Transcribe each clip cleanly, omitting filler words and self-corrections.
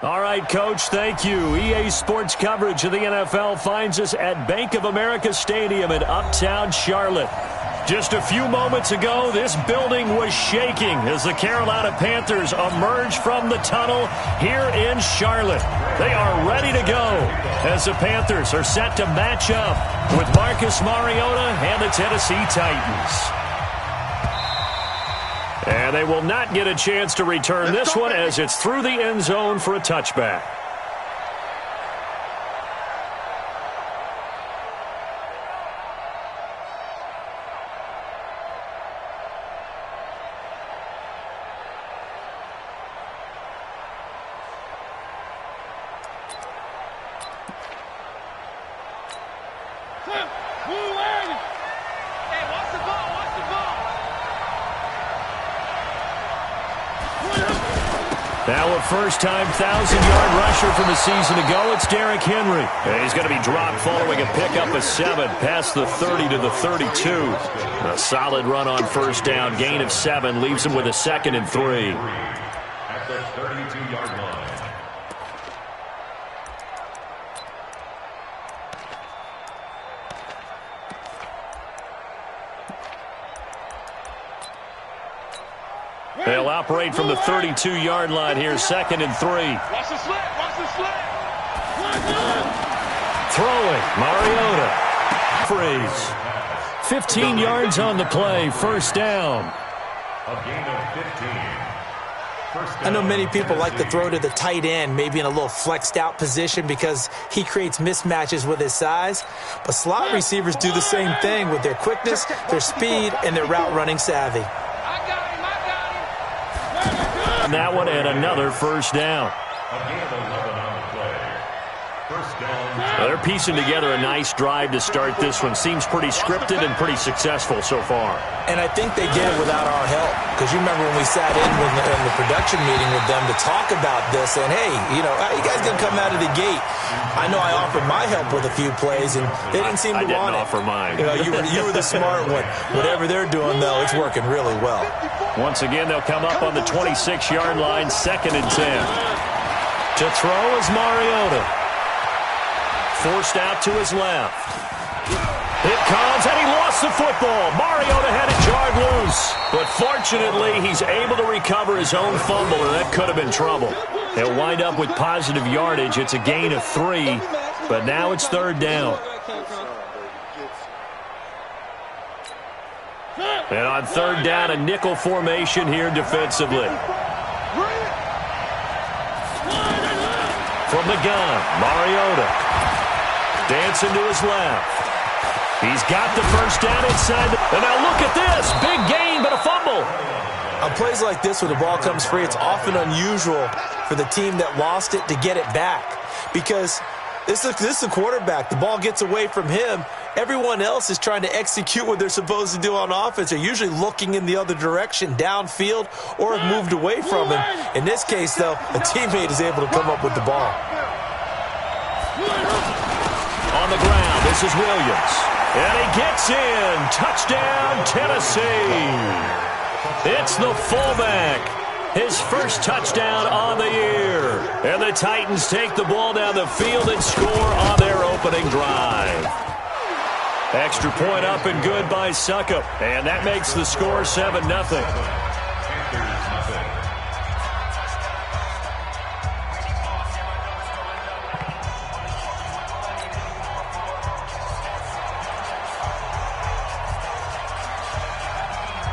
All right, Coach, thank you. EA Sports coverage of the NFL finds us at Bank of America Stadium in Uptown Charlotte. Just a few moments ago, this building was shaking as the Carolina Panthers emerged from the tunnel here in Charlotte. They are ready to go as the Panthers are set to match up with Marcus Mariota and the Tennessee Titans. And they will not get a chance to return this one as it's through the end zone for a touchback. Now a first-time 1,000-yard rusher from the season ago, it's Derrick Henry. And he's going to be dropped following a pickup of 7 past the 30 to the 32. A solid run on first down, gain of 7, leaves him with a 2nd and 3. At the 32-yard line. They'll operate from the 32-yard line here, 2nd and 3. Watch the slant, watch the slant. Throwing, Mariota. Freeze. 15 yards on the play, first down. A gain of 15. I know many people like to throw to the tight end, maybe in a little flexed out position because he creates mismatches with his size. But slot receivers do the same thing with their quickness, their speed, and their route running savvy. That one and another first down. A gain of 11 on the play. First down. They're piecing together a nice drive to start this one. Seems pretty scripted and pretty successful so far. And I think they did it without our help. Because you remember when we sat in the production meeting with them to talk about this, and hey, you know, how you guys going to come out of the gate? I know I offered my help with a few plays, and they didn't seem to want it. I didn't offer mine. You know, you were the smart one. Whatever they're doing, though, it's working really well. Once again, they'll come up on the 26-yard line, 2nd and 10. To throw is Mariota. Forced out to his left. It comes, and he lost the football. Mariota had it jarred loose. But fortunately, he's able to recover his own fumble, and that could have been trouble. They'll wind up with positive yardage. It's a gain of 3, but now it's 3rd down. And on 3rd down, a nickel formation here defensively. From the gun, Mariota. Dancing to his left. He's got the first down inside. And now look at this. Big gain, but a fumble. On plays like this where the ball comes free, it's often unusual for the team that lost it to get it back. Because this is the quarterback. The ball gets away from him. Everyone else is trying to execute what they're supposed to do on offense. They're usually looking in the other direction, downfield, or have moved away from him. In this case, though, a teammate is able to come up with the ball. On the ground, this is Williams. And he gets in. Touchdown, Tennessee. It's the fullback. His first touchdown on the year. And the Titans take the ball down the field and score on their opening drive. Extra point up and good by Succop. And that makes the score 7-0.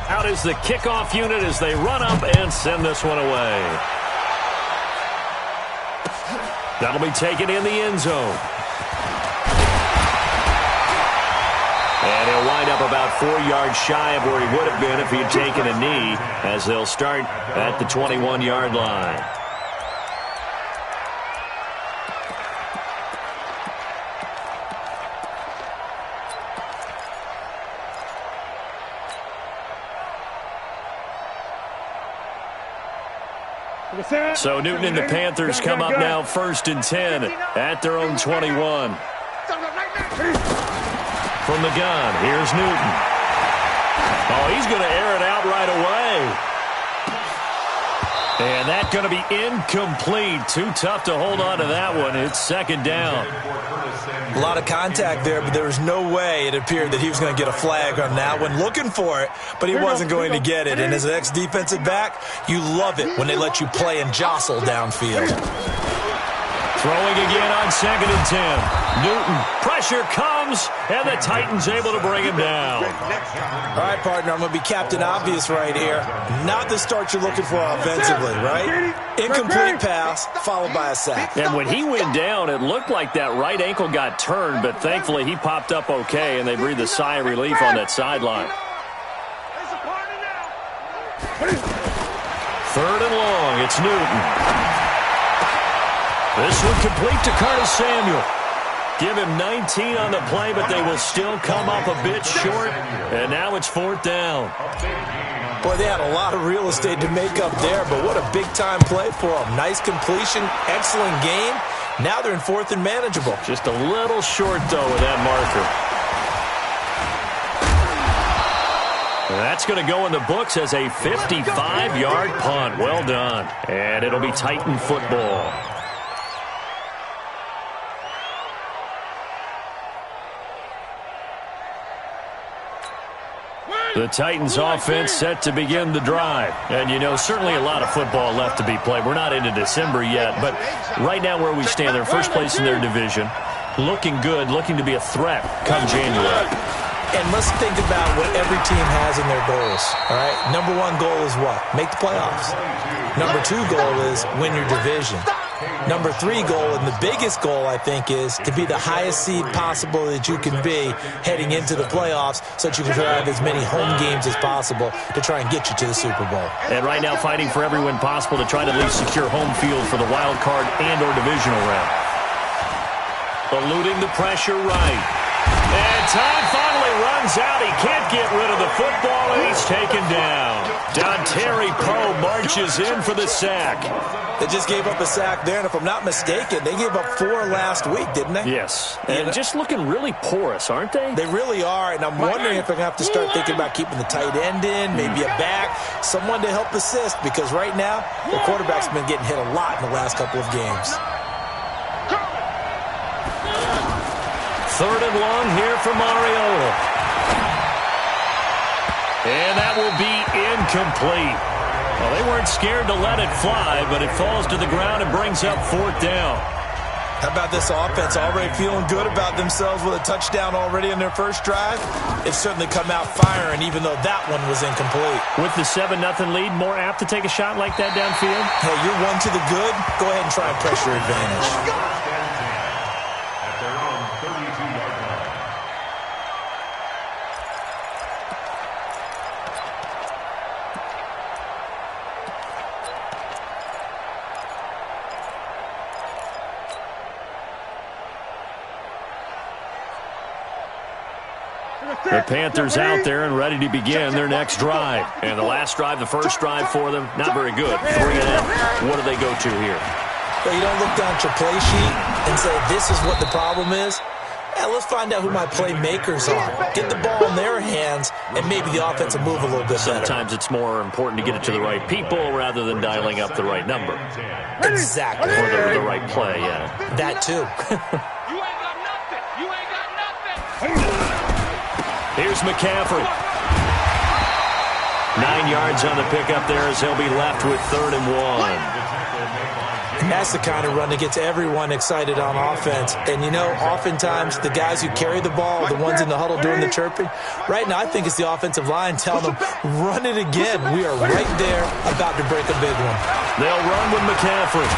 Out is the kickoff unit as they run up and send this one away. That'll be taken in the end zone. And he'll wind up about 4 yards shy of where he would have been if he had taken a knee, as they'll start at the 21-yard line. So Newton and the Panthers come up now 1st and 10 at their own 21. From the gun, here's Newton. Oh, he's going to air it out right away. And that's going to be incomplete. Too tough to hold on to that one. It's second down. A lot of contact there, but there was no way it appeared that he was going to get a flag on that one. Looking for it, but he wasn't going to get it. And as an ex-defensive back, you love it when they let you play and jostle downfield. Throwing again on 2nd and 10. Newton, pressure comes, and the Titans able to bring him down. All right, partner, I'm going to be Captain Obvious right here. Not the start you're looking for offensively, right? Incomplete pass, followed by a sack. And when he went down, it looked like that right ankle got turned, but thankfully he popped up okay, and they breathed a sigh of relief on that sideline. 3rd and long, it's Newton. This one complete to Curtis Samuel. Give him 19 on the play, but they will still come up a bit short. And now it's 4th down. Boy, they had a lot of real estate to make up there, but what a big-time play for them. Nice completion, excellent game. Now they're in 4th and manageable. Just a little short, though, with that marker. And that's going to go in the books as a 55-yard punt. Well done. And it'll be Titan football. The Titans offense set to begin the drive. And, you know, certainly a lot of football left to be played. We're not into December yet, but right now where we stand, they're first place in their division. Looking good, looking to be a threat come January. And let's think about what every team has in their goals, all right? Number 1 goal is what? Make the playoffs. Number 2 goal is win your division. Number 3 goal, and the biggest goal, I think, is to be the highest seed possible that you can be heading into the playoffs so that you can have as many home games as possible to try and get you to the Super Bowl. And right now fighting for every win possible to try to at least secure home field for the wild card and or divisional round. Eluding the pressure right. And time finally runs out. He can't get rid of the football, and he's taken down. Dontari Poe marches in for the sack. They just gave up a sack there, and if I'm not mistaken, they gave up 4 last week, didn't they? Yes, and just looking really porous, aren't they? They really are, and I'm wondering if they're going to have to start thinking about keeping the tight end in, maybe a back, someone to help assist, because right now, the quarterback's been getting hit a lot in the last couple of games. 3rd and long here for Mariota. And that will be incomplete. Well, they weren't scared to let it fly, but it falls to the ground and brings up 4th down. How about this offense already feeling good about themselves with a touchdown already in their first drive? They've certainly come out firing, even though that one was incomplete. With the 7-0 lead, more apt to take a shot like that downfield? Hey, you're 1 to the good. Go ahead and try and press your advantage. The Panthers out there and ready to begin their next drive. And the last drive, the first drive for them, not very good. 3 and out. What do they go to here? Well, you don't look down at your play sheet and say, this is what the problem is. Yeah, let's find out who my playmakers are. Get the ball in their hands, and maybe the offense will move a little bit better. Sometimes it's more important to get it to the right people rather than dialing up the right number. Exactly. Or the right play, yeah. That, too. You ain't got nothing. You ain't got nothing. Here's McCaffrey. 9 yards on the pickup there as he'll be left with 3rd and 1. And that's the kind of run that gets everyone excited on offense. And, you know, oftentimes the guys who carry the ball are the ones in the huddle doing the chirping. Right now, I think it's the offensive line telling them, run it again. We are right there about to break a big one. They'll run with McCaffrey.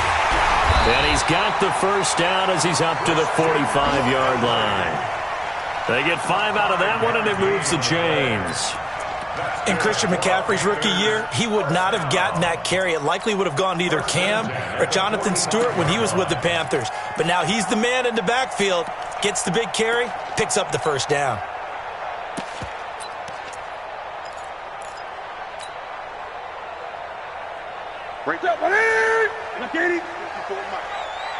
And he's got the first down as he's up to the 45-yard line. They get 5 out of that one, and it moves the chains. In Christian McCaffrey's rookie year, he would not have gotten that carry. It likely would have gone to either Cam or Jonathan Stewart when he was with the Panthers. But now he's the man in the backfield, gets the big carry, picks up the first down. Break up, buddy! Look at him.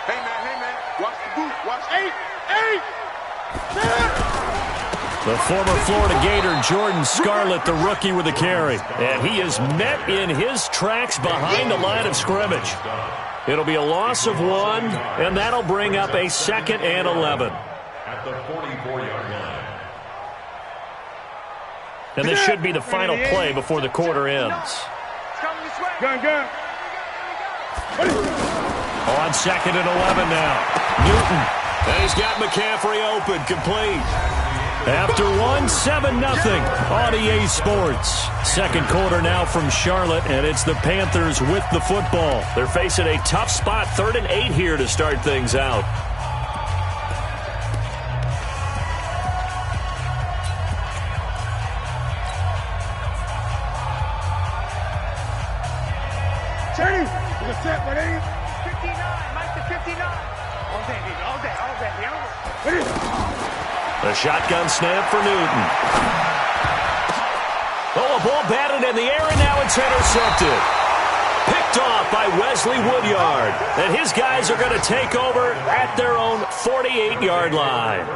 Hey, man, watch the boot. Watch 8. The former Florida Gator, Jordan Scarlett, the rookie with the carry. And he is met in his tracks behind the line of scrimmage. It'll be a loss of 1, and that'll bring up a 2nd and 11. At the 44-yard line. And this should be the final play before the quarter ends. Gun. On 2nd and 11 now. Newton. And he's got McCaffrey open, complete. After 7-0 on EA Sports. Second quarter now from Charlotte, and it's the Panthers with the football. They're facing a tough spot, 3rd and 8 here to start things out. Chaney, what's that, buddy? 59, Mike the 59. All day. The shotgun snap for Newton. Oh, a ball batted in the air, and now it's intercepted. Picked off by Wesley Woodyard. And his guys are going to take over at their own 48-yard line.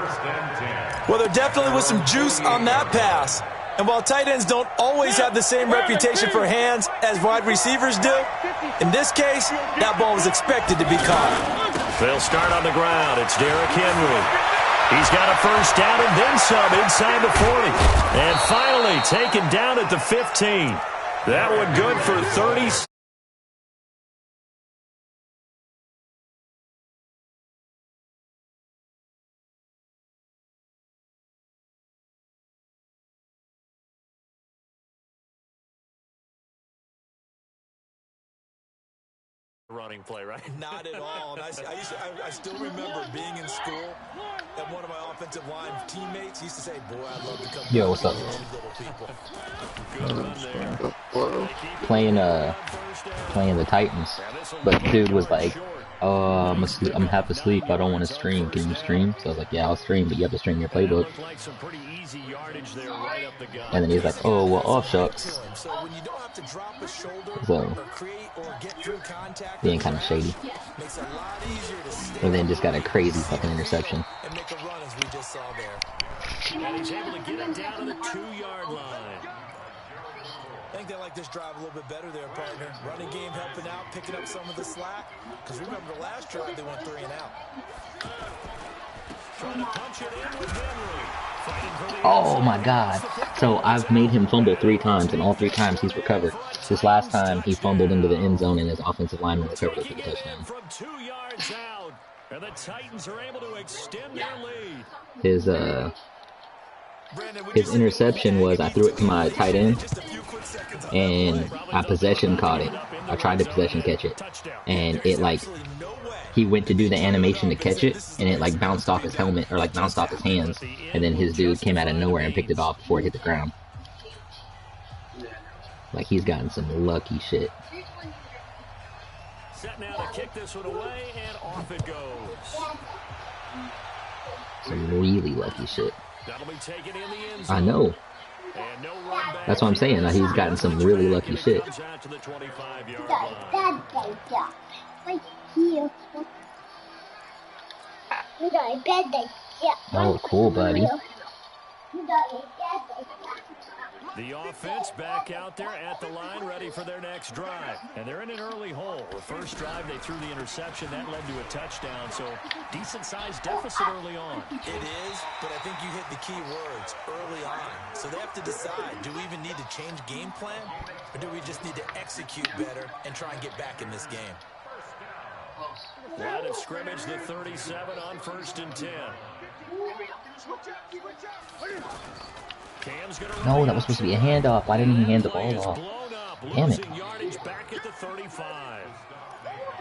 Well, there definitely was some juice on that pass. And while tight ends don't always have the same reputation for hands as wide receivers do, in this case, that ball was expected to be caught. They'll start on the ground. It's Derrick Henry. He's got a first down and then some inside the 40. And finally taken down at the 15. That one good for 30. Running play, right? Not at all. And I still remember being in school, and one of my offensive line teammates used to say, boy, I'd love to come. Yo, what's up? Playing the Titans, but dude was like, "Oh, I'm half asleep. I don't want to stream. Can you stream?" So I was like, "Yeah, I'll stream, but you have to stream your playbook." And then he's like, "Oh, well, off shucks." So being kind of shady. And then just got a crazy fucking interception. And he's able to get it down to the 2-yard line. I think they like this drive a little bit better there, partner. Running game helping out, picking up some of the slack. Because remember the last drive, they went 3 and out. Trying to punch it in with Henry. Oh my god. So I've made him fumble 3 times, and all 3 times he's recovered. This last time he fumbled into the end zone, and his offensive lineman recovered it for the touchdown. From 2 yards out, and the Titans are able to extend their lead. His interception was I threw it to my tight end, and I possession caught it. I tried to possession catch it, and it like he went to do the animation to catch it, and it like bounced off his helmet or like bounced off his hands, and then his dude came out of nowhere and picked it off before it hit the ground. Like he's gotten some lucky shit. Set now to kick this one away, and off it goes. Some really lucky shit. That'll be taken in the end zone. I know. And no run back. That's what I'm saying. He's gotten some really lucky shit. Out to the 25-yard line. Oh, cool, buddy. The offense back out there at the line, ready for their next drive. And they're in an early hole. The first drive, they threw the interception. That led to a touchdown, so decent-sized deficit early on. It is, but I think you hit the key words, early on. So they have to decide, do we even need to change game plan, or do we just need to execute better and try and get back in this game? Line of scrimmage, the 37 on 1st and 10. No, that was supposed to be a handoff. Why didn't he hand the ball off? Damn it. Back at the 35.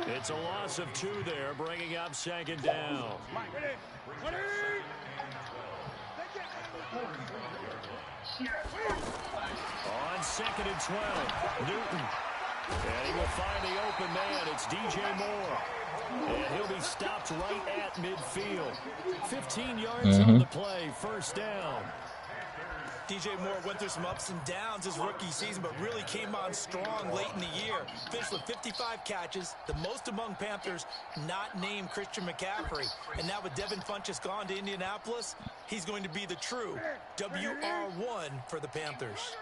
It's a loss of 2 there, bringing up 2nd down. On 2nd and 12, Newton. And he will find the open man. It's DJ Moore. And he'll be stopped right at midfield. 15 yards on the play, first down. DJ Moore went through some ups and downs his rookie season, but really came on strong late in the year. Finished with 55 catches, the most among Panthers not named Christian McCaffrey. And now with Devin Funchess gone to Indianapolis, he's going to be the true WR1 for the Panthers.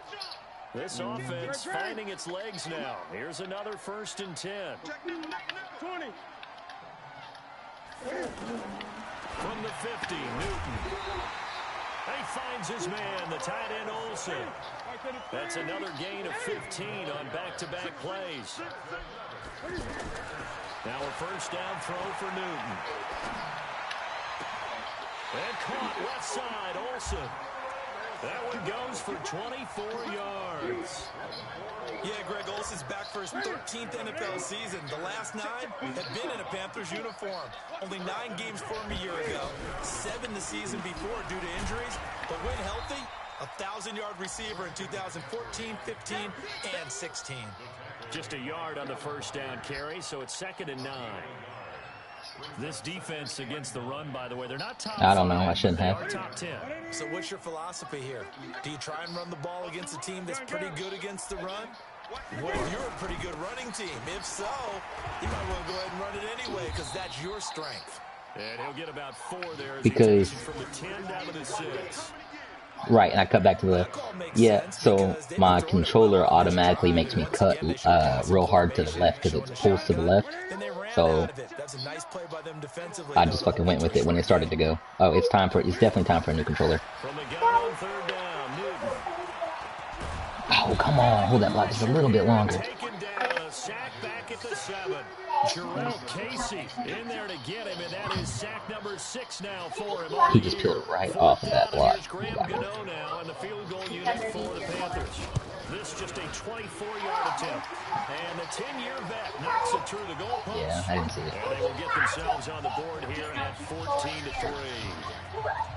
This offense finding its legs now. Here's another 1st and 10. 20. From the 50, Newton. He finds his man, the tight end Olsen. That's another gain of 15 on back-to-back plays. Now a 1st down throw for Newton. And caught left side, Olsen. That one goes for 24 yards. Yeah, Greg Olsen's back for his 13th NFL season. The last 9 have been in a Panthers uniform. Only 9 games for him a year ago, 7 the season before due to injuries. But when healthy, a 1,000-yard receiver in 2014, 15, and 16. Just a yard on the 1st down carry, so it's 2nd and 9. This defense against the run, by the way, they're not top 5. I don't know. I shouldn't have. Top 10. So what's your philosophy here? Do you try and run the ball against a team that's pretty good against the run? What if you're a pretty good running team? If so, you might want to go ahead and run it anyway because that's your strength. And he'll get about 4 there as because he takes it from the 10 down to the 6. Right, and I cut back to the yeah. So my controller automatically makes me cut real hard to the left because it pulls to the left. So I just fucking went with it when it started to go. Oh, it's definitely time for a new controller. From the gun on 3rd down, Newton. Oh, come on, hold that block just a little bit longer. Taken down, a sack back at the 7. Jarrell Casey in there to get him, and that is sack number 6 now for him. He just peeled right off of that block. Here's Graham Gano now in the field goal unit for the Panthers. This just a 24-yard attempt. And the 10-year vet knocks it through the goalpost. Yeah, I didn't see it. And they will get themselves on the board here at 14-3.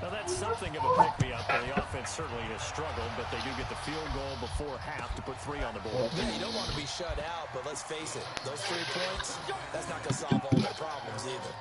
Now, that's something of a pick-me-up. The offense certainly has struggled, but they do get the field goal before half to put 3 on the board. Yeah, you don't want to be shut out, but let's face it, those 3 points, that's not going to solve all their problems either.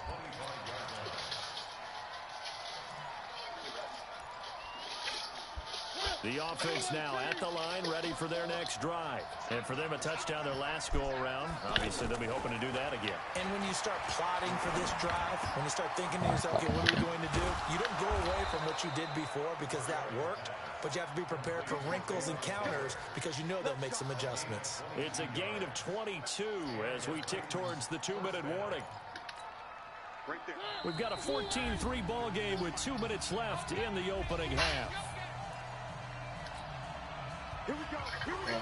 The offense now at the line, ready for their next drive. And for them, a touchdown their last go-around. Obviously, they'll be hoping to do that again. And when you start plotting for this drive, when you start thinking to yourself, okay, what are we going to do? You don't go away from what you did before because that worked, but you have to be prepared for wrinkles and counters because you know they'll make some adjustments. It's a gain of 22 as we tick towards the 2-minute warning. We've got a 14-3 ball game with 2 minutes left in the opening half. Here we go. Here we go.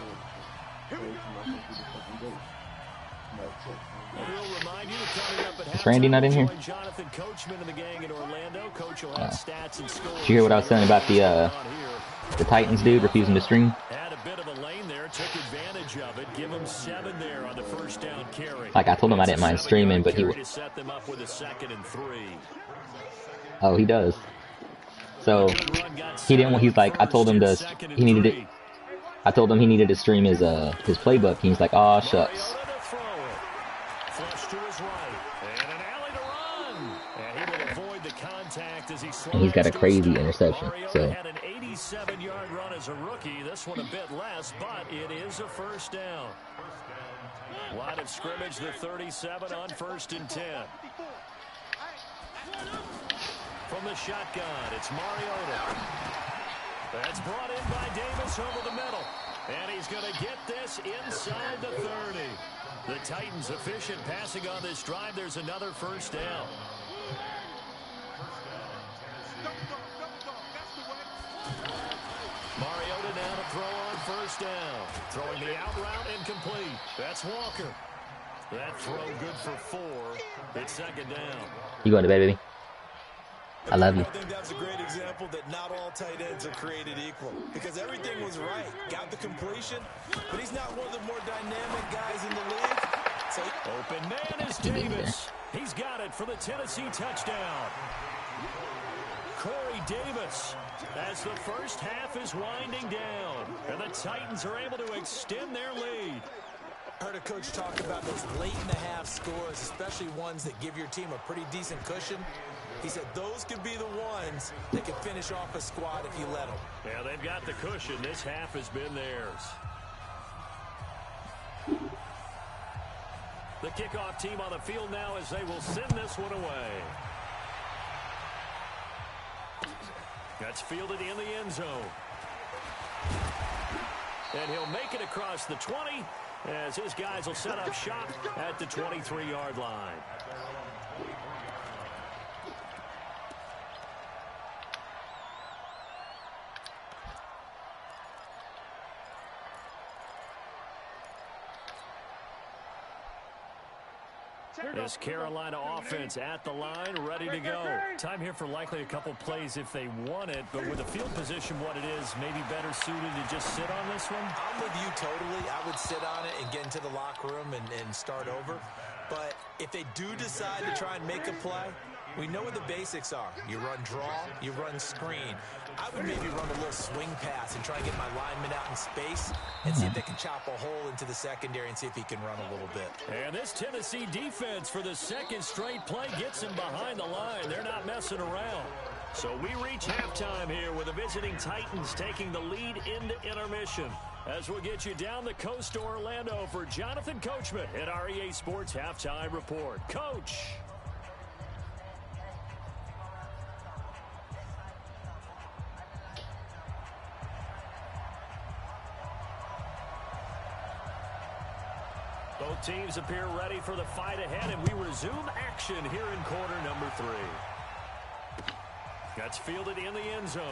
Here we go. We'll remind you coming up at halftime. Is Randy not in here? Jonathan Coachman and the gang in Orlando. Coach will have stats and scores. Did you hear what I was saying about the Titans dude refusing to stream? Had a bit of a lane there, took advantage of it. Give him 7 there on the 1st down carry. Like I told him I didn't mind streaming, but he would set them up with a 2nd and 3. Oh, he does. So he didn't want. He's like, I told him he needed it. I told him he needed to stream his playbook. He's like, oh shucks. And he's got a crazy interception. So had an 87-yard run as a rookie. This one a bit less, but it is a 1st down. Line of scrimmage, the 37 on 1st and 10. From the shotgun, it's Mariota. That's brought in by Davis over the middle. And he's going to get this inside the 30. The Titans efficient passing on this drive. There's another 1st down. Mariota now to throw on 1st down. Throwing the out route incomplete. That's Walker. That throw good for 4. It's 2nd down. You going to bed, baby? I love you. I think that's a great example that not all tight ends are created equal because everything was right. Got the completion, but he's not one of the more dynamic guys in the league. So open man is Davis. He's got it for the Tennessee touchdown. Corey Davis as the 1st half is winding down, and the Titans are able to extend their lead. I heard a coach talk about those late-in-the-half scores, especially ones that give your team a pretty decent cushion. He said those could be the ones that can finish off a squad if you let them. Yeah, they've got the cushion. This half has been theirs. The kickoff team on the field now as they will send this one away. That's fielded in the end zone. And he'll make it across the 20 as his guys will set up shop at the 23-yard line. This Carolina offense at the line, ready to go. Time here for likely a couple plays if they want it, but with the field position what it is, maybe better suited to just sit on this one? I'm with you totally. I would sit on it and get into the locker room and start over. But if they do decide to try and make a play, we know what the basics are. You run draw, you run screen. I would maybe run a little swing pass and try and get my lineman out in space and see if they can chop a hole into the secondary and see if he can run a little bit. And this Tennessee defense for the second straight play gets him behind the line. They're not messing around. So we reach halftime here with the visiting Titans taking the lead into intermission. As we'll get you down the coast to Orlando for Jonathan Coachman at our EA Sports Halftime Report. Coach. Both teams appear ready for the fight ahead, and we resume action here in quarter number 3. That's fielded in the end zone.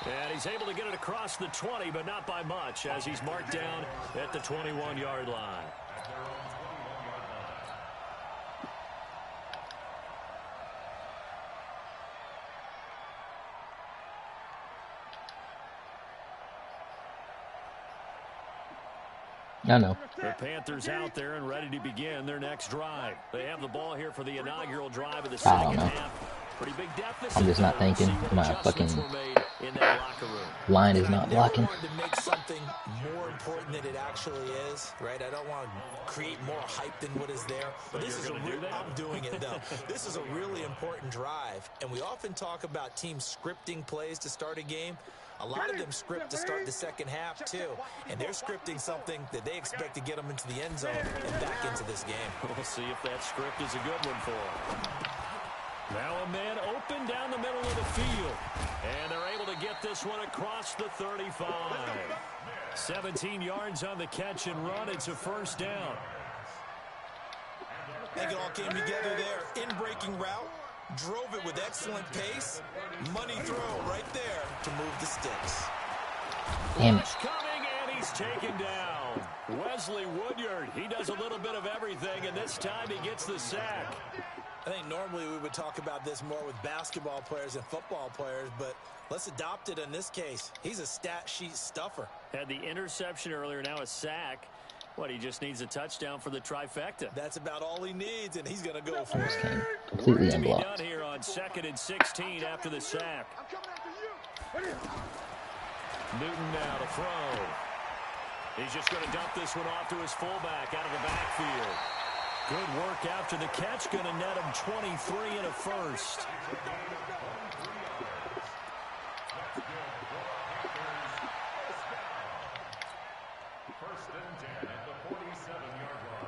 And he's able to get it across the 20, but not by much, as he's marked down at the 21-yard line. I know. The Panthers out there and ready to begin their next drive. They have the ball here for the inaugural drive of the second half. Pretty big deficit. I'm just not thinking. My fucking line is not blocking. I wanted to make something more important than it actually is, right? I don't want to create more hype than what is there. But this is I'm doing it though. This is a really important drive, and we often talk about teams scripting plays to start a game. A lot of them script to start the second half, too. And they're scripting something that they expect to get them into the end zone and back into this game. We'll see if that script is a good one for them. Now a man open down the middle of the field. And they're able to get this one across the 35. 17 yards on the catch and run. It's a first down. I think it all came together there. In-breaking route. Drove it with excellent pace. Money throw right there to move the sticks. Damn it. Coming, and he's taken down. Wesley Woodyard, he does a little bit of everything, and this time he gets the sack. I think normally we would talk about this more with basketball players and football players, but let's adopt it in this case. He's a stat sheet stuffer. Had the interception earlier, now a sack. What, he just needs a touchdown for the trifecta. That's about all he needs, and he's going to go for it. Completely To be unblocked. done here on 2nd and 16 after the sack. Newton now to throw. He's just going to dump this one off to his fullback out of the backfield. Good work after the catch. Going to net him 23 and a first. First and 10 at the 47-yard line.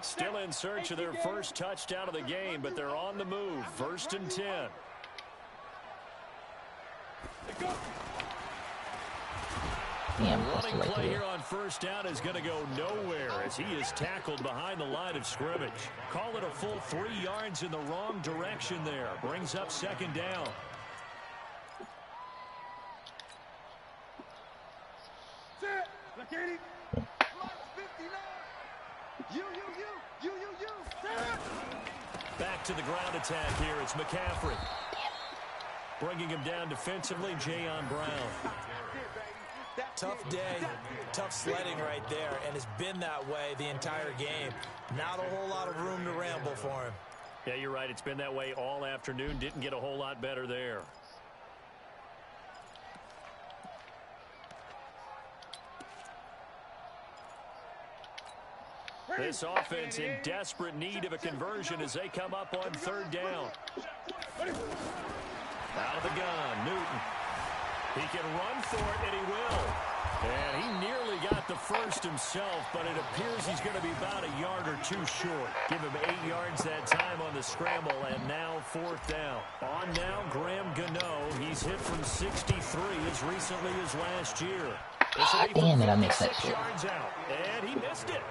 Still in search of their first touchdown of the game, but they're on the move. 1st and 10. Damn, that's Running the right play to here do. on first down is going to go nowhere as he is tackled behind the line of scrimmage. Call it a full 3 yards in the wrong direction there. Brings up 2nd down. Back to the ground attack here. It's McCaffrey. Bringing him down defensively, Jayon Brown. Tough day, tough sledding right there, and it's been that way the entire game. Not a whole lot of room to ramble for him. Yeah, you're right. It's been that way all afternoon. Didn't get a whole lot better there. This offense in desperate need of a conversion as they come up on 3rd down. Out of the gun, Newton. He can run for it, and he will. And he nearly got the first himself, but it appears he's going to be about a yard or 2 short. Give him 8 yards that time on the scramble, and now 4th down. On now, Graham Gano. He's hit from 63 as recently as last year. Damn it, I missed that shit. Yards out, and he missed it.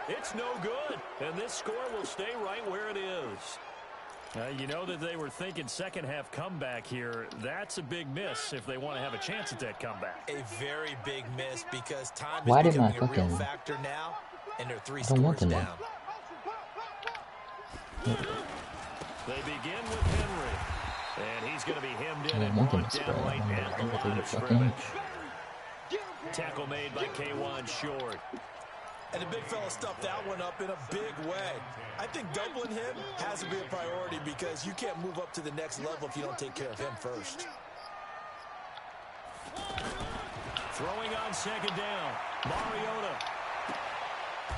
It's no good, and this score will stay right where it is. You know that they were thinking second half comeback here. That's a big miss if they want to have a chance at that comeback. A very big miss because time Why is did my becoming a real fucking... factor now, and they're 3 I don't want scores them down. They begin with Henry, and he's going to be hemmed in I don't and want them brought to down spread. right I at the want them line to of fucking... scrimmage. Tackle made by K'Wan Short. And the big fella stuffed that one up in a big way. I think doubling him has to be a priority because you can't move up to the next level if you don't take care of him first. Throwing on 2nd down, Mariota.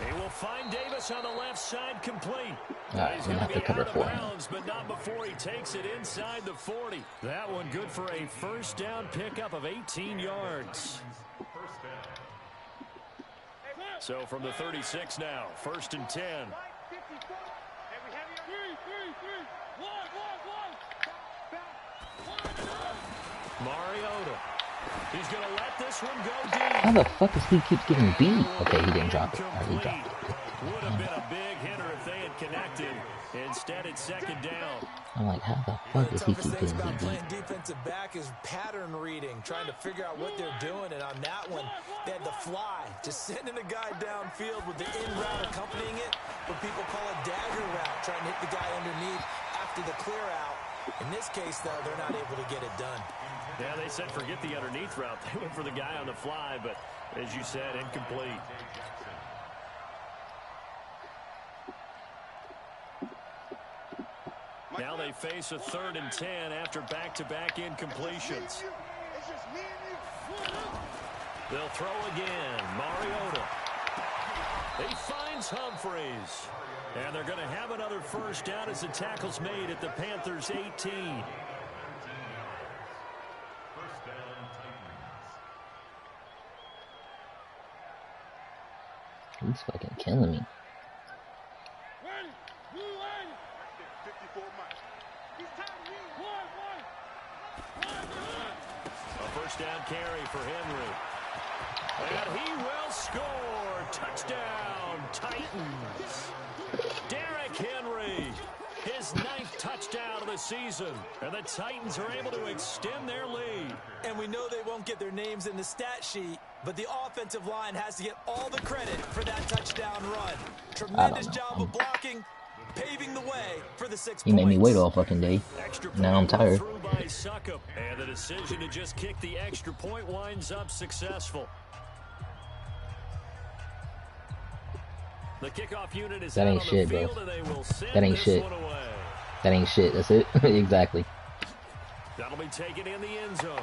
He will find Davis on the left side, complete. Alright, He's we're going gonna to have to be cover out of 4 now. bounds, but not before he takes it inside the 40. That one good for a 1st down pickup of 18 yards. So from the 36 now, 1st and 10. Mariota. He's going to let this one go deep. How the fuck does he keep getting beat? Okay, he didn't drop it. Alright, he dropped it. Would have been a big hitter if they had connected. Instead, it's 2nd down. I'm like, how the fuck does he keep things getting about beat? playing defensive back is pattern reading, trying to figure out what they're doing. And on that one, they had the fly, just sending a guy downfield with the in route accompanying it, what people call a dagger route, trying to hit the guy underneath after the clear out. In this case, though, they're not able to get it done. Yeah, they said forget the underneath route. They went for the guy on the fly, but as you said, incomplete. Now they face a 3rd and 10 after back-to-back incompletions. They'll throw again. Mariota. He finds Humphreys. And they're going to have another 1st down as the tackle's made at the Panthers' 18. He's fucking killing me. A 1st down carry for Henry. And he will score. Touchdown, Titans. Derrick Henry, his 9th touchdown of the season. And the Titans are able to extend their lead. And we know they won't get their names in the stat sheet, but the offensive line has to get all the credit for that touchdown run. Tremendous job of blocking, paving the way for the 6 points. He made me wait all fucking day. Now I'm tired. Through by Succop, and the decision to just kick the extra point winds up successful. The kickoff unit is That out ain't on shit, the bro. field, and they will send That ain't this shit. one away. That ain't shit. That's it. Exactly. That'll be taken in the end zone.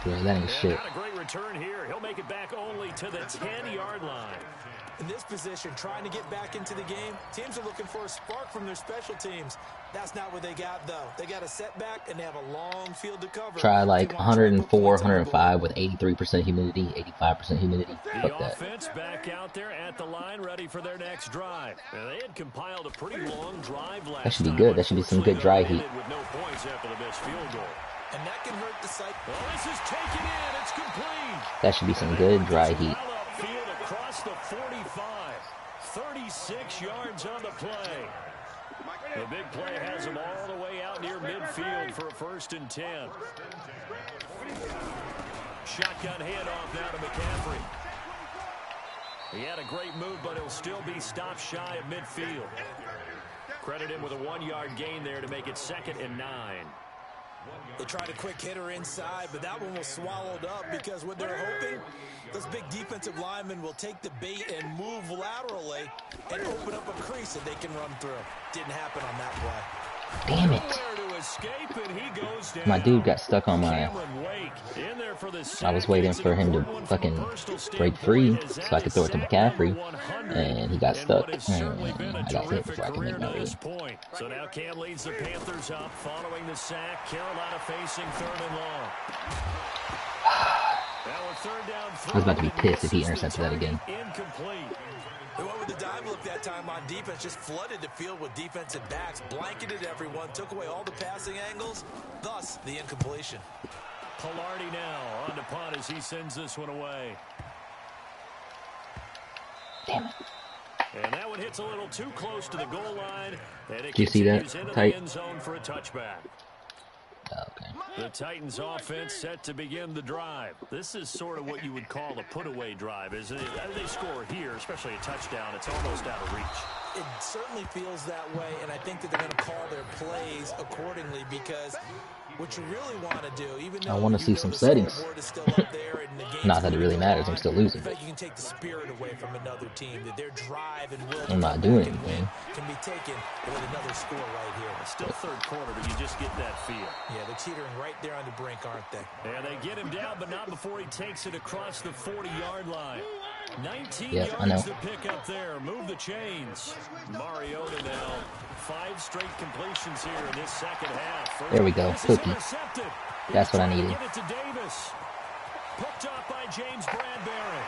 Yeah, that ain't shit. Not a great return here. He'll make it back only to the 10-yard line. In this position, trying to get back into the game, teams are looking for a spark from their special teams. That's not what they got, though. They got a setback, and they have a long field to cover. Try like 104, 105 with 83% humidity, 85% humidity. The Fuck that. offense back out there at the line, ready for their next drive. Now, they had compiled a pretty long drive last That should be time. good. That should be some good dry heat. With no points after the missed field goal. And that can hurt the cycle. Well, this is taken in. It's complete. That should be some good dry heat. Well upfield across the 45. 36 yards on the play. The big play has him all the way out near midfield for a 1st and 10. Shotgun handoff now to McCaffrey. He had a great move, but he'll still be stopped shy of midfield. Credit him with a 1-yard gain there to make it 2nd and 9. They tried a quick hitter inside, but that one was swallowed up because what they're hoping, those big defensive linemen will take the bait and move laterally and open up a crease that they can run through. Didn't happen on that play. Damn it. My dude got stuck on my... I was waiting for him to fucking break free so I could throw it to McCaffrey, and he got stuck, and I got hit before I could make my read. So now Cam leads the Panthers up following the sack. Carolina facing 3rd and long. I was about to be pissed if he intercepted that again. Incomplete. They went with the dive look that time on defense, just flooded the field with defensive backs, blanketed everyone, took away all the passing angles, thus the incompletion. Palardy now on to punt as he sends this one away. Damn it. And that one hits a little too close to the goal line. And it Did you see that, into Tight? the end zone for a touchback. Okay. The Titans offense set to begin the drive. This is sort of what you would call a put-away drive, isn't it? As they score here, especially a touchdown, it's almost out of reach. It certainly feels that way, and I think that they're going to call their plays accordingly because what you really want to do, even though I want to see some settings. Not that it really matters, I'm still losing. You can take the spirit away from another team, that their drive and will I'm not doing anything. can be taken with another score right here. It's still 3rd quarter, but you just get that feel. Yeah, they're teetering right there on the brink, aren't they? And they get him down, but not before he takes it across the 40-yard line. 19 Yes, I know. yards to pick up there. Move the chains. Mariota now. 5 straight completions here in this second half. There we go. Cookie. That's what I needed. Get it to Davis. Picked up by James Bradbury.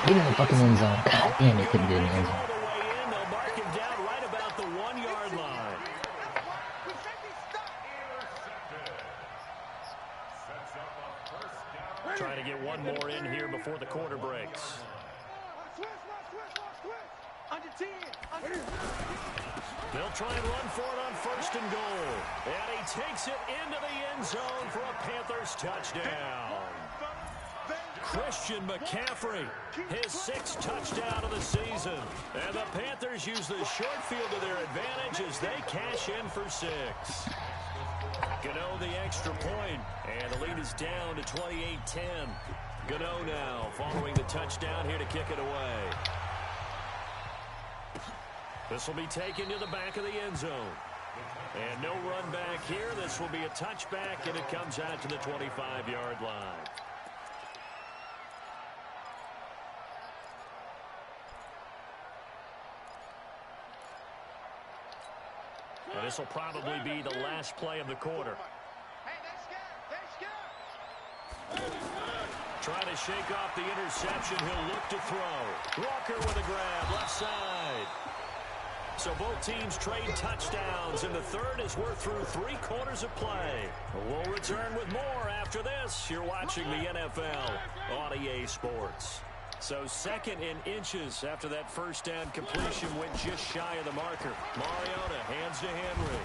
Get in the fucking end zone. God damn it, couldn't get in the end zone. All the way in. They'll mark him down right about the 1-yard line. Trying to get one more in here before the quarter breaks. They'll try and run for it on 1st and goal. And he takes it into the end zone for a Panthers touchdown. Christian McCaffrey, his 6th touchdown of the season. And the Panthers use the short field to their advantage as they cash in for 6. Gano the extra point, and the lead is down to 28-10. Gano now following the touchdown here to kick it away. This will be taken to the back of the end zone. And no run back here. This will be a touchback, and it comes out to the 25-yard line. And this will probably be the last play of the quarter. Trying to shake off the interception. He'll look to throw. Walker with a grab, left side. So both teams trade touchdowns, and the third as we're through 3 quarters of play. We'll return with more after this. You're watching the NFL on EA Sports. So 2nd and inches after that first down completion went just shy of the marker. Mariota hands to Henry.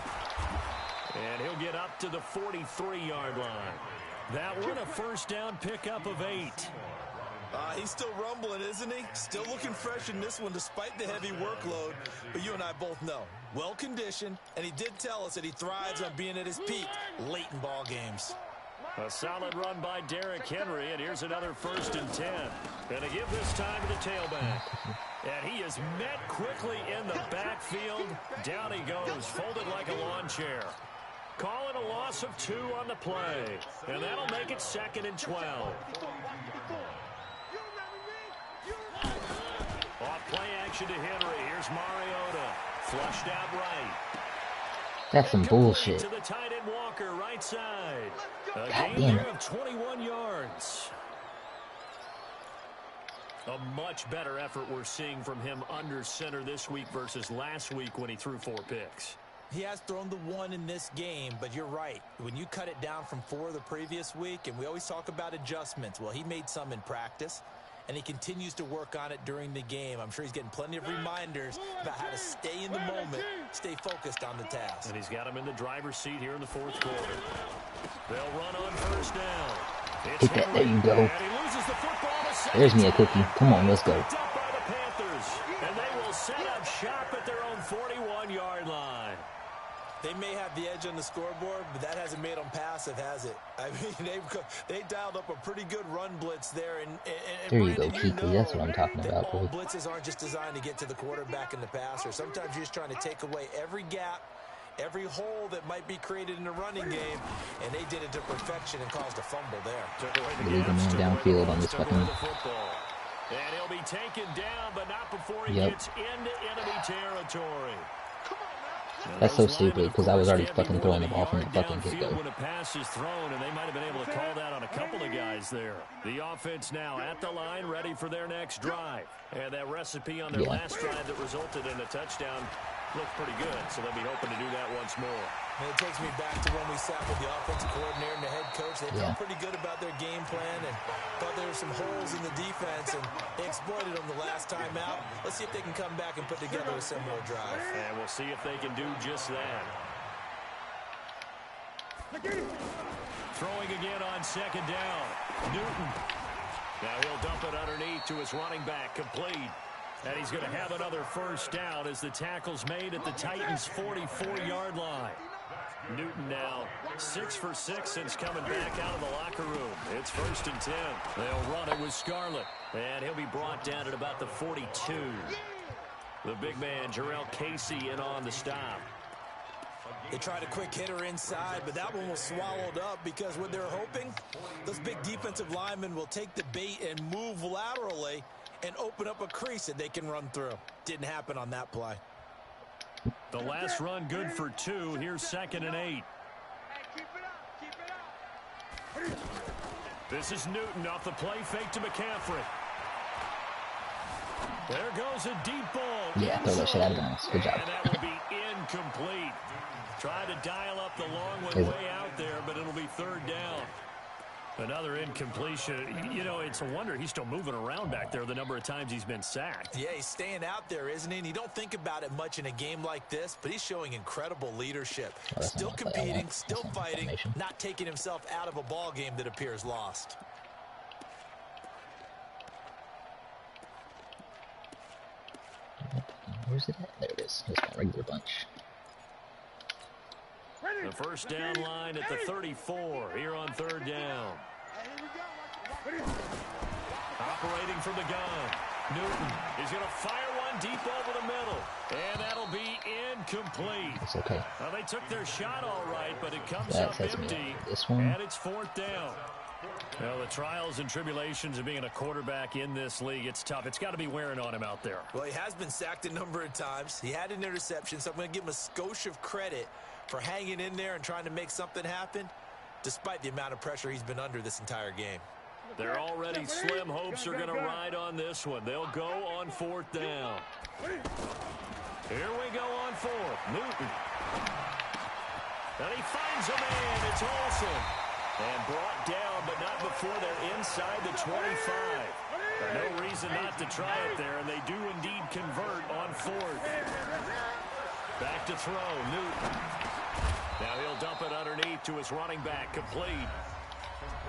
And he'll get up to the 43-yard line. That one a first down pickup of 8. He's still rumbling, isn't he? Still looking fresh in this one despite the heavy workload. But you and I both know, well-conditioned, and he did tell us that he thrives on being at his peak late in ball games. A solid run by Derrick Henry, and here's another 1st and 10. And to give this time to the tailback. And he is met quickly in the backfield. Down he goes, folded like a lawn chair. Call it a loss of 2 on the play. And that'll make it 2nd and 12. Off play action to Henry. Here's Mariota. Flushed out right. That's some bullshit. To the tight end Walker, right side. A God gain damn there it. of 21 yards. A much better effort we're seeing from him under center this week versus last week when he threw 4 picks. He has thrown the 1 in this game, but you're right. When you cut it down from 4 the previous week, and we always talk about adjustments, well, he made some in practice, and he continues to work on it during the game. I'm sure he's getting plenty of reminders about how to stay in the moment, stay focused on the task. And he's got him in the driver's seat here in the 4th quarter. They'll run on 1st down. It's Hit that. There you go. and he loses the football to second. There's me a cookie. Come on, let's go. Picked up by the Panthers, and they will set up shop at their own 41-yard line. They may have the edge on the scoreboard, but that hasn't made them passive, has it? I mean, they dialed up a pretty good run blitz there. And There you Brandon, go, Keekly. That's what I'm talking that about, all boy. blitzes aren't just designed to get to the quarterback and the passer. Sometimes you're just trying to take away every gap every hole that might be created in the running game, and they did it to perfection and caused a fumble there. Leave the man downfield on this fucking. And he'll be taken down, but not before he gets into enemy territory. That's so stupid because I was already fucking throwing the ball from the fucking get-go. When a pass is thrown, and they might have been able to call that on a couple of guys there. The offense now at the line, ready for their next drive. And that recipe on their last drive that resulted in a touchdown looked pretty good, so they'll be hoping to do that once more. And it takes me back to when we sat with the offensive coordinator and the head coach. They felt pretty good about their game plan and thought there were some holes in the defense, and they exploited them the last time out. Let's see if they can come back and put together a similar drive. And we'll see if they can do just that. Throwing again on second down. Newton. Now he'll dump it underneath to his running back, complete. And he's going to have another first down as the tackle's made at the Titans' 44-yard line. Newton now 6 for 6 since coming back out of the locker room. It's 1st and 10. They'll run it with Scarlett. And he'll be brought down at about the 42. The big man, Jarrell Casey, in on the stop. They tried a quick hitter inside, but that one was swallowed up because what they're hoping, those big defensive linemen will take the bait and move laterally and open up a crease that they can run through. Didn't happen on that play. The last run good for 2. Here's 2nd and 8. Hey, keep it up, keep it up. This is Newton off the play fake to McCaffrey. There goes a deep ball. Yeah, throw that shit out of bounds. Good job. And that will be incomplete. Try to dial up the long one way out there, but it'll be 3rd down. Another incompletion. You know, it's a wonder he's still moving around back there the number of times he's been sacked. Yeah, he's staying out there, isn't he? And you don't think about it much in a game like this, but he's showing incredible leadership. Still competing, still fighting, not taking himself out of a ball game that appears lost. Where's it at? There it is. It's my regular bunch. The first down line at the 34 here on 3rd down. Operating from the gun. Newton is going to fire one deep over the middle. And that'll be incomplete. It's okay. Well, they took their shot all right, but it comes up empty. This one. And it's 4th down. Well, the trials and tribulations of being a quarterback in this league, it's tough. It's got to be wearing on him out there. Well, he has been sacked a number of times. He had an interception, so I'm going to give him a skosh of credit for hanging in there and trying to make something happen, despite the amount of pressure he's been under this entire game. Their already slim hopes are going to ride on this one. They'll go on 4th down. Here we go on 4th. Newton. And he finds a man. It's Olsen. And brought down, but not before they're inside the 25. No reason not to try it there, and they do indeed convert on 4th. Back to throw, Newton. Now he'll dump it underneath to his running back, complete.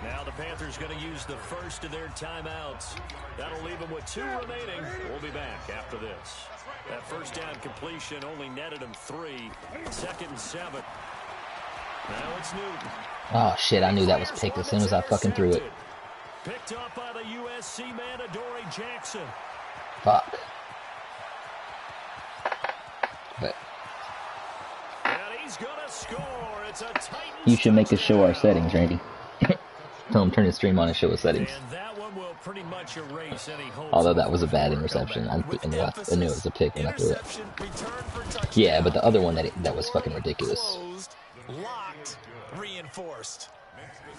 Now the Panthers going to use the first of their timeouts. That'll leave them with 2 remaining. We'll be back after this. That first down completion only netted him 3. 2nd and 7. Now it's Newton. Oh shit, I knew that was picked as soon as I fucking threw it. Picked up by the USC man, Adoree Jackson. Fuck. But And he's gonna score. It's a Titans. you should make us show our settings, Randy. Tell him turn his stream on and show us settings. And that one will pretty much erase any hopes. Although that was a bad interception. I knew it was a pick when I threw it. Yeah, but the other one that was fucking ridiculous. Closed, locked, reinforced.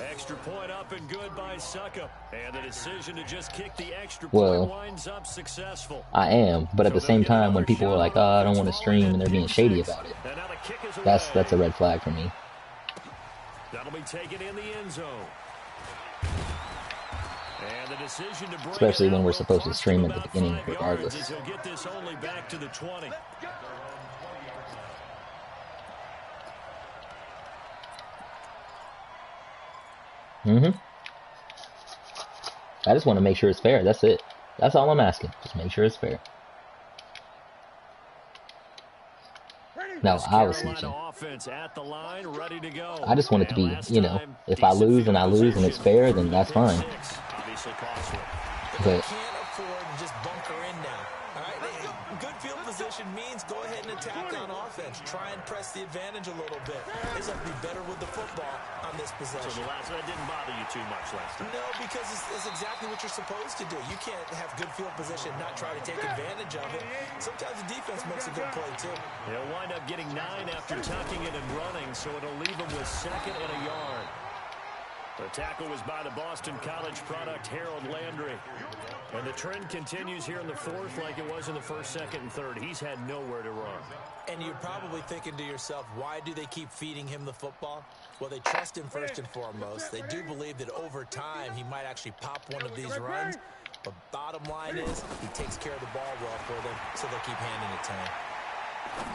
Extra point up and good by Succop. And the decision to just kick the extra point winds up successful. I am, but at the same time, when people are like, "Oh, I don't want to stream," and they're being shady about it, And now the kick is that's a red flag for me. That'll be taken in the end zone. And the decision to bring Especially when it we're out supposed to will stream cost at the about beginning 5 yards regardless. as he'll get this only back to the 20. I just want to make sure it's fair. That's it. That's all I'm asking. Just make sure it's fair. No, I was snitching. Offense at the line, ready to go. I just want it to be, you know, if I lose and I lose and it's fair, then that's fine. Obviously costly. But Can't afford to just bunker in now. All right, good field position means go ahead and attack on offense. Try and press the advantage a little bit. They just have to be better with the football on this possession. So that didn't bother you too much last time? No, because it's exactly what you're supposed to do. You can't have good field position and not try to take advantage of it. Sometimes the defense makes a good play, too. They'll wind up getting 9 after tucking it and running, so it'll leave them with 2nd and a yard. The tackle was by the Boston College product, Harold Landry. And the trend continues here in the 4th like it was in the 1st, 2nd, and 3rd. He's had nowhere to run. And you're probably thinking to yourself, why do they keep feeding him the football? Well, they trust him first and foremost. They do believe that over time he might actually pop one of these runs. But bottom line is he takes care of the ball well for them, so they keep handing it to him.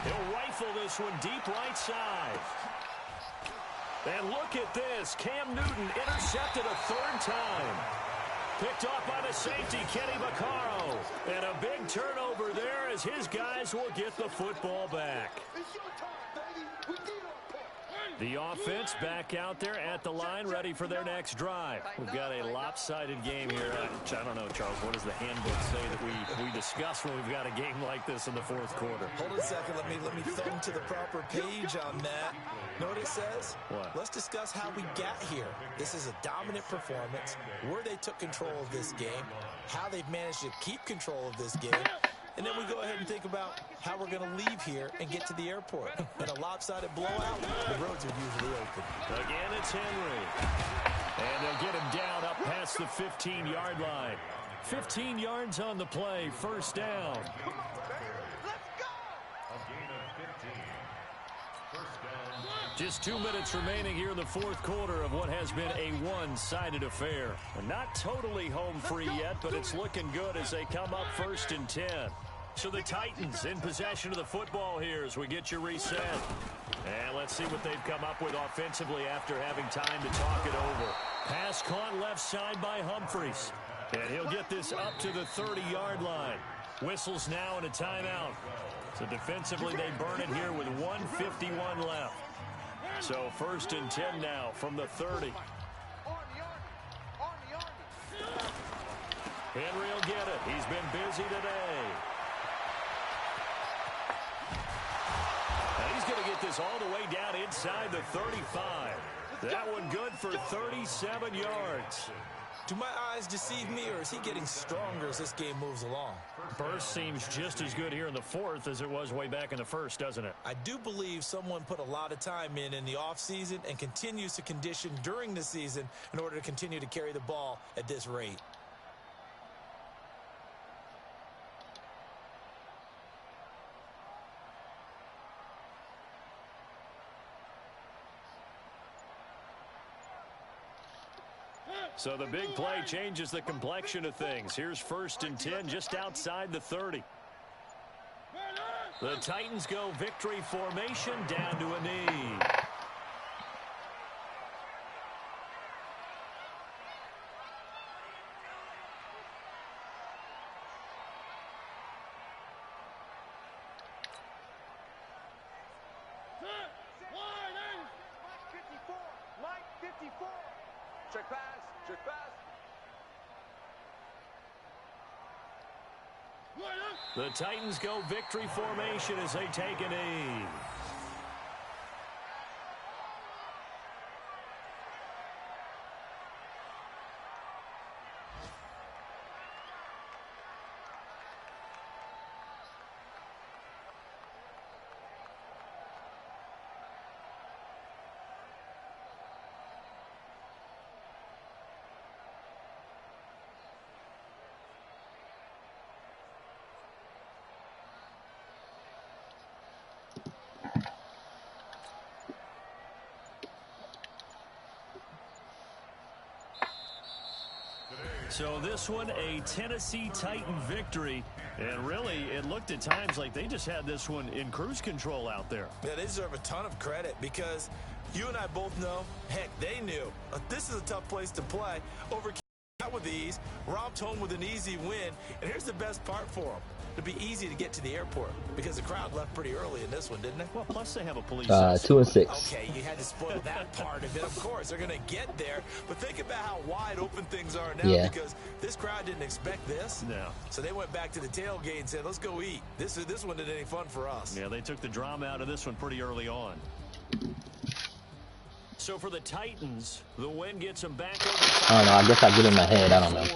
He'll rifle this one deep right side. And look at this. Cam Newton intercepted a 3rd time. Picked off by the safety, Kenny Vaccaro. And a big turnover there as his guys will get the football back. The offense back out there at the line, ready for their next drive. We've got a lopsided game here. I don't know, Charles, what does the handbook say that we discuss when we've got a game like this in the 4th quarter? Hold on a second. Let me thumb to the proper page on that. Know what it says? What? Let's discuss how we got here. This is a dominant performance, where they took control of this game, how they've managed to keep control of this game, and then we go ahead and think about how we're going to leave here and get to the airport. In a lopsided blowout, the roads are usually open. Again, it's Henry. And they'll get him down up past the 15-yard line. 15 yards on the play, 1st down. A gain of 15. First down. Just 2 minutes remaining here in the 4th quarter of what has been a one-sided affair. Not totally home free yet, but it's looking good as they come up 1st and 10. So the Titans in possession of the football here as we get you reset. And let's see what they've come up with offensively after having time to talk it over. Pass caught left side by Humphries. And he'll get this up to the 30-yard line. Whistles now and a timeout. So defensively they burn it here with 1:51 left. So 1st and 10 now from the 30. Henry will get it. He's been busy today. And he's going to get this all the way down inside the 35. That one good for 37 yards. Do my eyes deceive me, or is he getting stronger as this game moves along? Burst seems just as good here in the 4th as it was way back in the 1st, doesn't it? I do believe someone put a lot of time in the offseason and continues to condition during the season in order to continue to carry the ball at this rate. So the big play changes the complexion of things. Here's 1st and 10 just outside the 30. The Titans go victory formation down to a knee. Mike 54. Check pass. Check pass. The Titans go victory formation as they take a knee. So this one, a Tennessee Titan victory. And really, it looked at times like they just had this one in cruise control out there. Yeah, they deserve a ton of credit because you and I both know, heck, they knew. This is a tough place to play. Overcame that with ease, romped home with an easy win. And here's the best part for them. It'll be easy to get to the airport because the crowd left pretty early in this one, didn't it? Well, plus they have a police 2-6. Okay, you had to spoil that part of it. Of course, they're going to get there. But think about how wide open things are now because this crowd didn't expect this. No. So they went back to the tailgate and said, let's go eat. This one didn't any fun for us. Yeah, they took the drama out of this one pretty early on. So for the Titans, the win gets them back over. I don't know. I guess I get in my head. I don't know. On the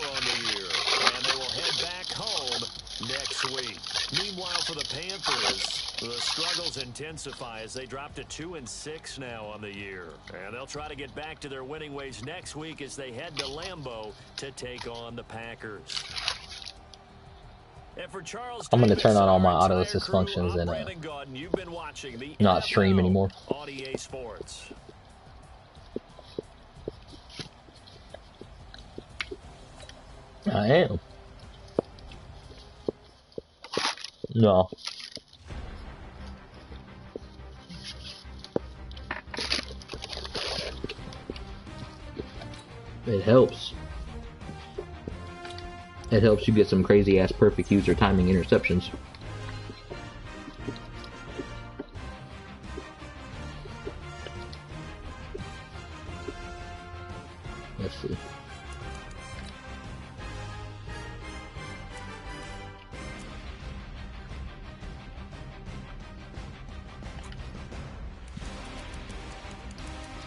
year, and they will head back home next week. Meanwhile, for the Panthers, the struggles intensify as they drop to 2-6 now on the year. And they'll try to get back to their winning ways next week as they head to Lambeau to take on the Packers. And for Charles I'm gonna turn on all my Davis, auto our assist crew, functions I'm and Brandon Gaudin. You've been watching the not stream NFL anymore. on EA Sports. I am. No. It helps. It helps you get some crazy ass perfect user timing interceptions. Let's see.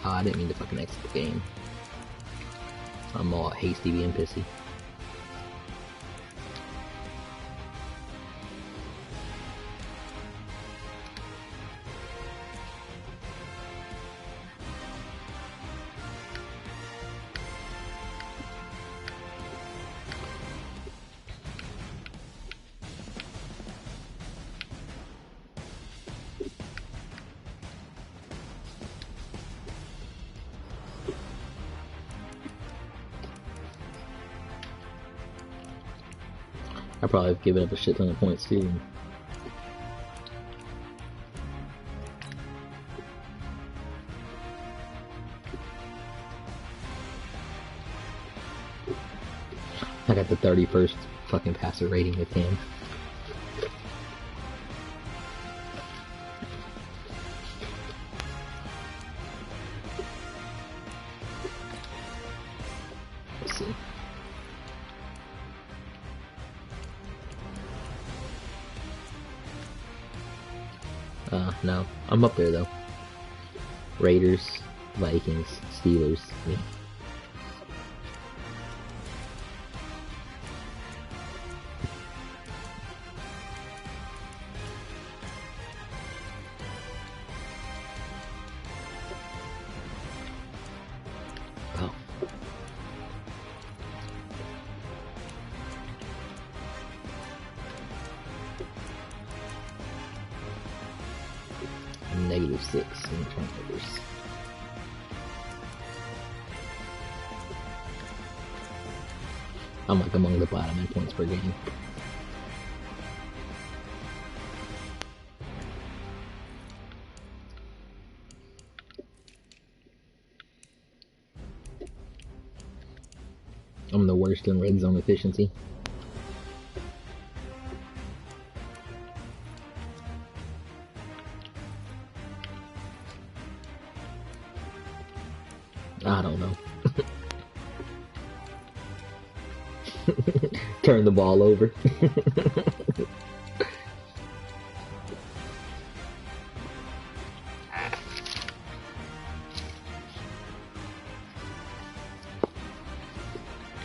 Oh, I didn't mean to fucking exit the game. I'm all hasty being pissy. I probably have given up a shit ton of points too. I got the 31st fucking passer rating with him. Let's see. No. I'm up there though. Raiders, Vikings, Steelers. Yeah. Oh. -6 in turnovers. I'm like among the bottom in points per game. I'm the worst in red zone efficiency. I don't know. Turn the ball over.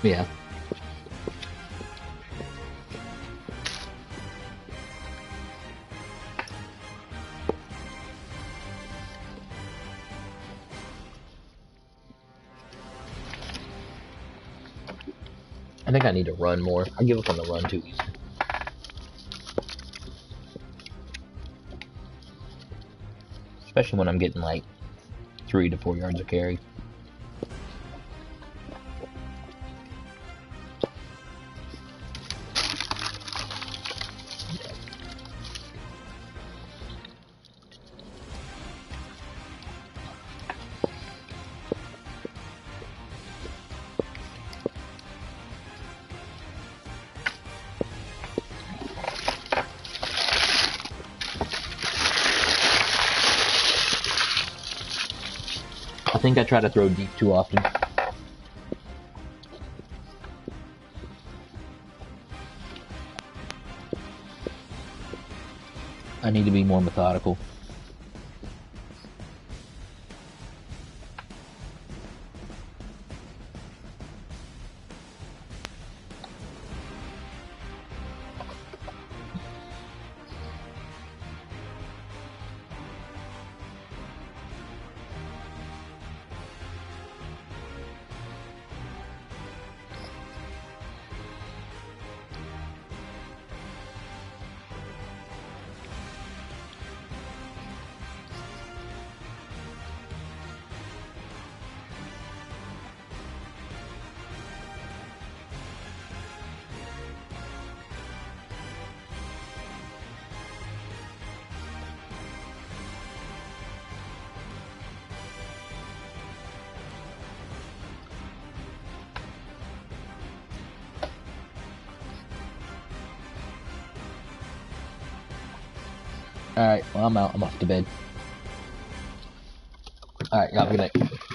Yeah. I think I need to run more. I give up on the run too easy. Especially when I'm getting like 3 to 4 yards of carry. think I try to throw deep too often. I need to be more methodical. Alright, well, I'm out. I'm off to bed. Alright, y'all have a good night.